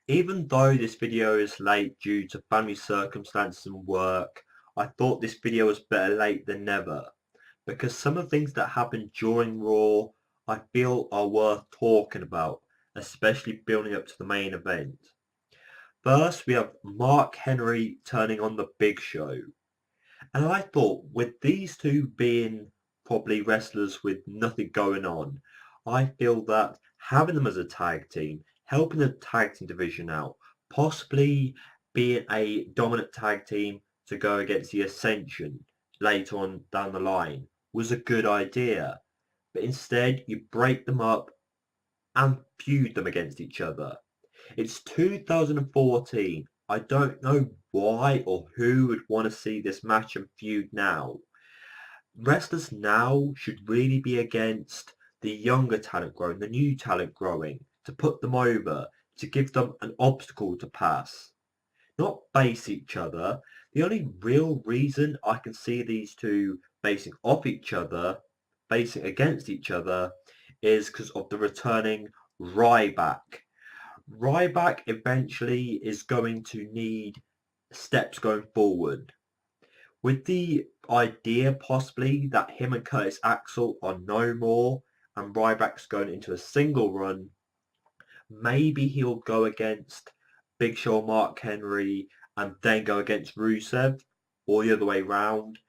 Even though this video is late due to family circumstances and work, I thought this video was better late than never, because some of the things that happened during Raw I feel are worth talking about, especially building up to the main event. First, we have Mark Henry turning on the Big Show. And I thought, with these two being probably wrestlers with nothing going on, I feel that having them as a tag team, helping the tag team division out, possibly being a dominant tag team to go against the Ascension later on down the line, was a good idea. But instead, you break them up and feud them against each other. It's 2014. I don't know why or who would want to see this match and feud now. Wrestlers now should really be against the younger talent growing, the new talent growing, to put them over, to give them an obstacle to pass. Not base each other. The only real reason I can see these two facing off each other, facing against each other, is because of the returning Ryback. Ryback eventually is going to need steps going forward. With the idea possibly that him and Curtis Axel are no more and Ryback's going into a single run, maybe he'll go against Big Show Mark Henry and then go against Rusev or the other way round.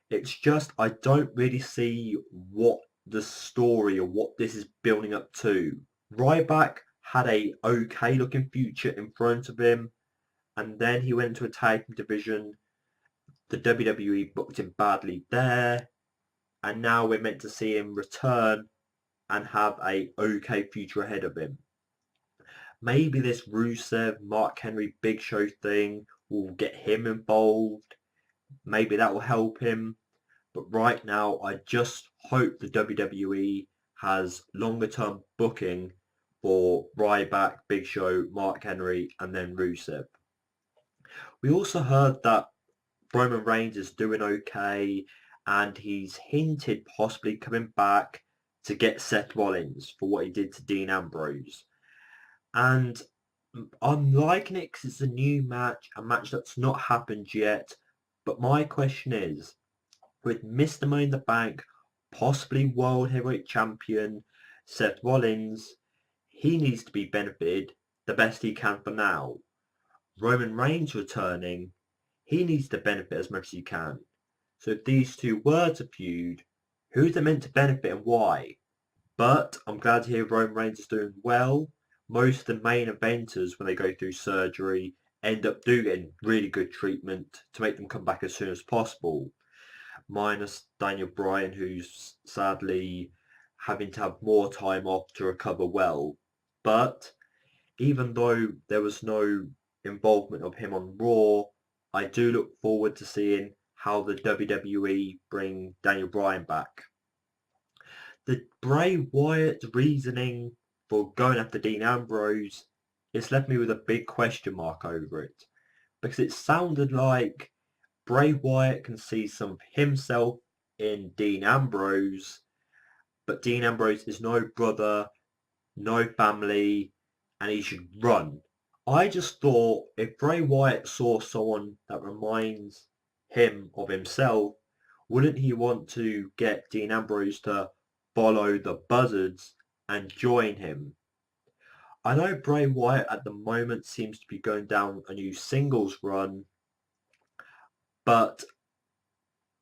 It's just I don't really see what the story or what this is building up to. Ryback had a okay looking future in front of him, and then he went to a tag team division. The WWE booked him badly there, and now we're meant to see him return and have a okay future ahead of him. Maybe this Rusev, Mark Henry, Big Show thing will get him involved. Maybe that will help him. But right now, I just hope the WWE has longer term booking for Ryback, Big Show, Mark Henry, and then Rusev. We also heard that Roman Reigns is doing okay, and he's hinted possibly coming back to get Seth Rollins for what he did to Dean Ambrose. And I'm liking it because it's a new match, a match that's not happened yet. But my question is, with Mr. Money in the Bank, possibly World Heavyweight Champion Seth Rollins, he needs to be benefited the best he can for now. Roman Reigns returning, he needs to benefit as much as he can. So if these two were to feud, who's it meant to benefit and why? But I'm glad to hear Roman Reigns is doing well. Most of the main eventers, when they go through surgery, end up doing really good treatment to make them come back as soon as possible. Minus Daniel Bryan, who's sadly having to have more time off to recover well. But even though there was no involvement of him on Raw, I do look forward to seeing how the WWE bring Daniel Bryan back. The Bray Wyatt reasoning for going after Dean Ambrose, it's left me with a big question mark over it. Because it sounded like Bray Wyatt can see some of himself in Dean Ambrose, but Dean Ambrose is no brother, no family, and he should run. I just thought if Bray Wyatt saw someone that reminds him of himself, wouldn't he want to get Dean Ambrose to follow the Buzzards and join him? I know Bray Wyatt at the moment seems to be going down a new singles run, but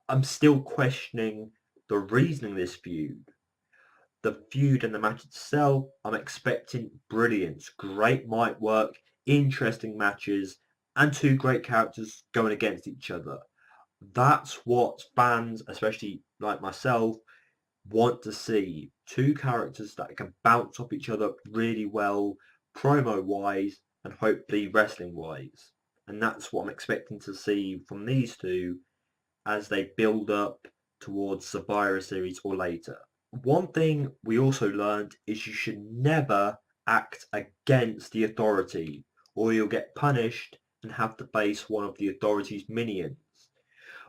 I'm still questioning the reasoning of this feud. The feud and the match itself, I'm expecting brilliance, great mic work, interesting matches, and two great characters going against each other. That's what fans, especially like myself, want to see. Two characters that can bounce off each other really well, promo-wise, and hopefully wrestling-wise. And that's what I'm expecting to see from these two as they build up towards Survivor Series or later. One thing we also learned is you should never act against the authority or you'll get punished and have to face one of the authority's minions,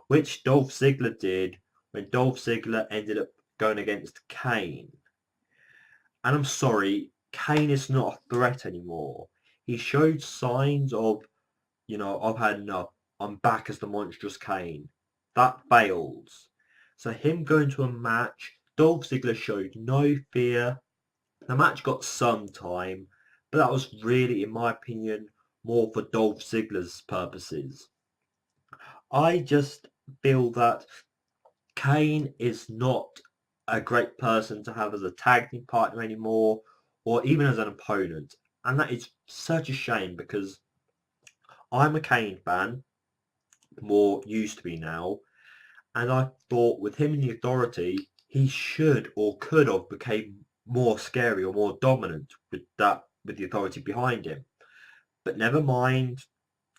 which Dolph Ziggler did when Dolph Ziggler ended up going against Kane. And I'm sorry, Kane is not a threat anymore. he showed signs of, I've had enough. I'm back as the monstrous Kane. That fails. So him going to a match, Dolph Ziggler showed no fear. The match got some time, but that was really, in my opinion, more for Dolph Ziggler's purposes. I just feel that Kane is not a great person to have as a tag team partner anymore, or even as an opponent. And that is such a shame because I'm a Kane fan, more used to be now, and I thought with him in the Authority, he should or could have became more scary or more dominant with the Authority behind him. But never mind,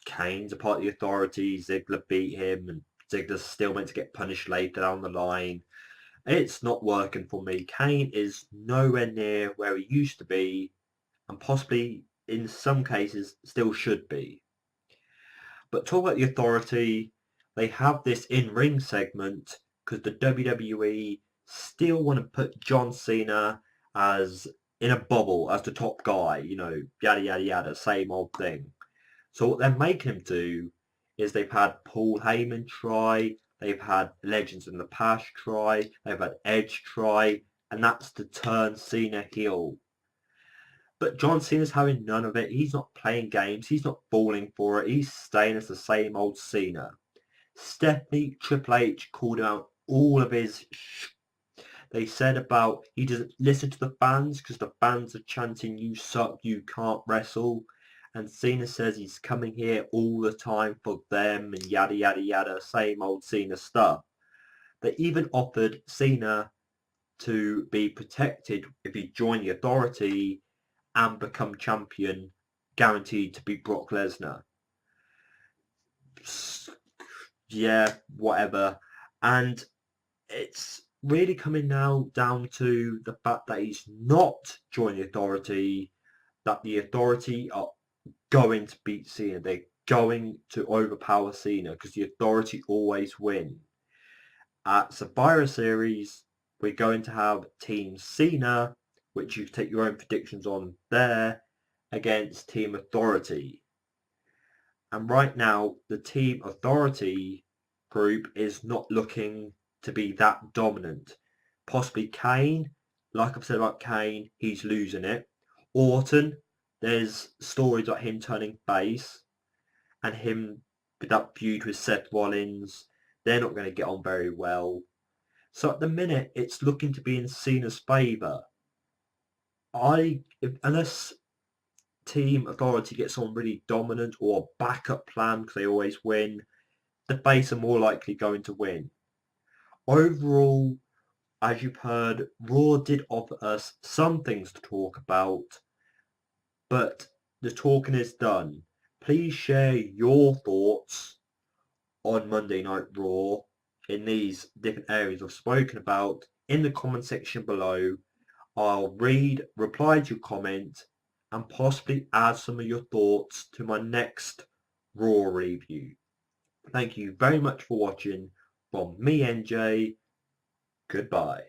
Kane's a part of the Authority, Ziggler beat him, and Ziggler's still meant to get punished later down the line. It's not working for me. Kane is nowhere near where he used to be, and possibly in some cases still should be. But talk about the Authority, they have this in-ring segment because the WWE still want to put John Cena as in a bubble as the top guy, yada yada yada, same old thing. So what they're making him do is they've had Paul Heyman try, they've had Legends in the Past try, they've had Edge try, and that's to turn Cena heel. But John Cena's having none of it. He's not playing games. He's not falling for it. He's staying as the same old Cena. Stephanie, Triple H called him out all of his They said about he doesn't listen to the fans because the fans are chanting, you suck, you can't wrestle. And Cena says he's coming here all the time for them and yada yada yada, same old Cena stuff. They even offered Cena to be protected if he joined the Authority and become champion, guaranteed to be Brock Lesnar. Yeah, whatever. And it's really coming now down to the fact that he's not joined the Authority, that the Authority are going to beat Cena. They're going to overpower Cena because the Authority always win. At Survivor Series, we're going to have Team Cena, which you can take your own predictions on there, against Team Authority. And right now, the Team Authority group is not looking to be that dominant. Possibly Kane, like I've said about Kane, he's losing it. Orton, there's stories about him turning face and him with that feud with Seth Rollins. They're not going to get on very well. So at the minute, it's looking to be in Cena's favour. Unless Team Authority gets on really dominant or a backup plan because they always win, the face are more likely going to win. Overall, as you've heard, Raw did offer us some things to talk about, but the talking is done. Please share your thoughts on Monday Night Raw in these different areas I've spoken about in the comment section below. I'll read, reply to your comment, and possibly add some of your thoughts to my next Raw review. Thank you very much for watching. From me, NJ, goodbye.